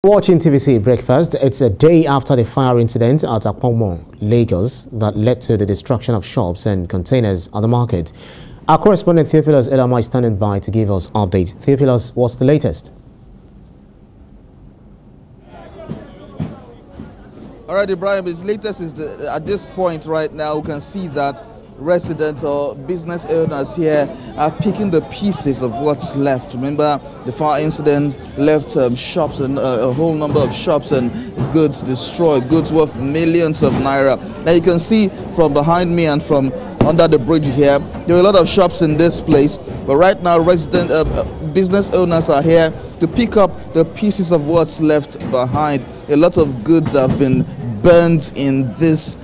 Watching TVC Breakfast, it's a day after the fire incident at Apongbon, Lagos, that led to the destruction of shops and containers at the market. Our correspondent Theophilus Elamah is standing by to give us updates. Theophilus, what's the latest? All right, Ibrahim, his latest is at this point right now, we can see that residents or business owners here are picking the pieces of what's left. Remember, the fire incident left shops and a whole number of shops and goods destroyed, goods worth millions of naira. Now you can see from behind me and from under the bridge here, there are a lot of shops in this place, but right now business owners are here to pick up the pieces of what's left behind. A lot of goods have been burnt in this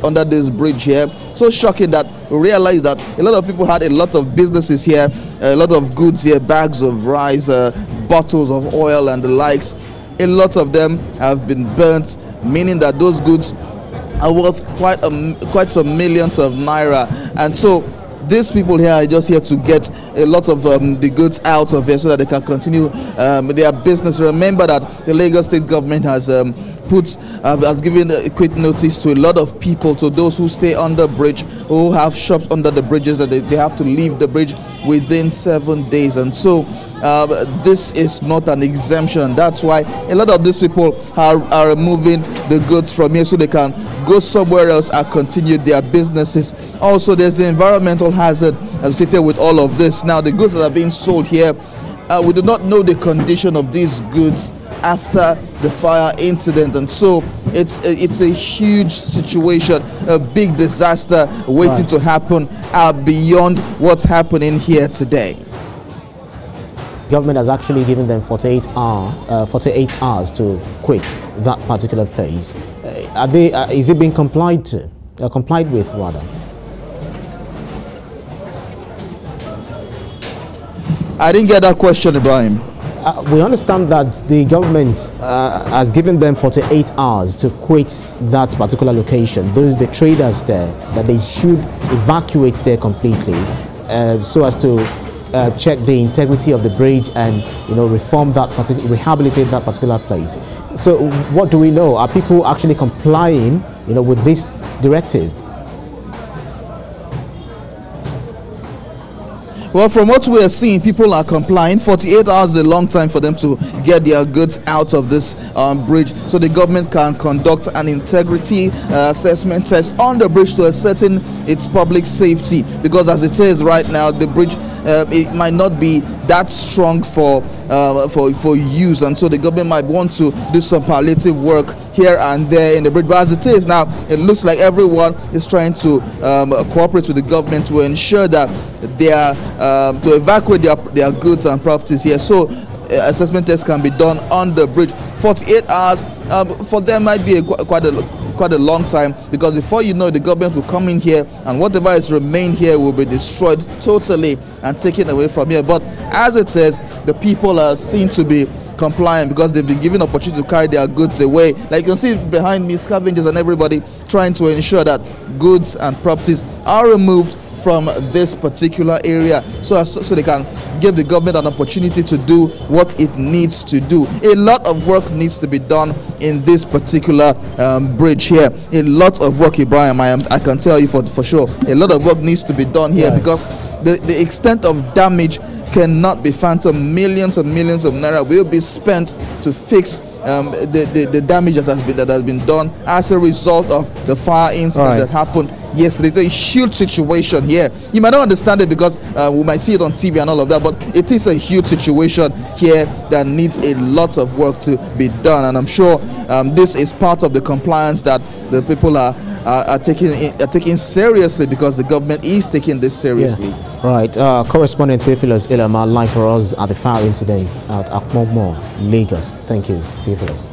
under this bridge here. So shocking that we realize that a lot of people had a lot of businesses here, a lot of goods here, bags of rice, bottles of oil and the likes. A lot of them have been burnt, meaning that those goods are worth quite some millions of naira. And so these people here are just here to get a lot of the goods out of here so that they can continue their business. Remember that the Lagos state government has given a quick notice to a lot of people, to those who stay on the bridge, who have shops under the bridges, that they have to leave the bridge within 7 days. And so this is not an exemption. That's why a lot of these people are removing the goods from here so they can go somewhere else and continue their businesses. Also, there's the environmental hazard associated with all of this. Now, the goods that are being sold here, we do not know the condition of these goods after the fire incident, and so it's a huge situation, a big disaster waiting to happen beyond what's happening here today. Government has actually given them 48 hours to quit that particular place. Is it being complied with rather? I didn't get that question, Ibrahim. We understand that the government has given them 48 hours to quit that particular location. Those the traders there, that they should evacuate there completely, so as to check the integrity of the bridge and rehabilitate that particular place. So what do we know? Are people actually complying with this directive? Well, from what we are seeing, people are complying. 48 hours is a long time for them to get their goods out of this bridge, so the government can conduct an integrity assessment test on the bridge to ascertain its public safety. Because as it is right now, the bridge it might not be that strong for use, and so the government might want to do some palliative work here and there in the bridge. But as it is now, it looks like everyone is trying to cooperate with the government to ensure that they are to evacuate their goods and properties here, so assessment tests can be done on the bridge. 48 hours for them might be quite a long time, because before you know, the government will come in here and whatever is remained here will be destroyed totally and taken away from here. But as it is, the people are seen to be compliant because they've been given opportunity to carry their goods away. Like you can see behind me, scavengers and everybody trying to ensure that goods and properties are removed from this particular area, so they can give the government an opportunity to do what it needs to do. A lot of work needs to be done in this particular bridge here. A lot of work, Ibrahim, I can tell you for sure. A lot of work needs to be done here, because the extent of damage cannot be phantom. Millions and millions of naira will be spent to fix the damage that has been done as a result of the fire incident that happened yesterday. It's a huge situation here. You might not understand it because we might see it on TV and all of that, but it is a huge situation here that needs a lot of work to be done. And I'm sure this is part of the compliance that the people are taking seriously, because the government is taking this seriously. Right. Correspondent Theophilus Elamah live for us at the fire incident at Apongbon, Lagos. Thank you, Theophilus.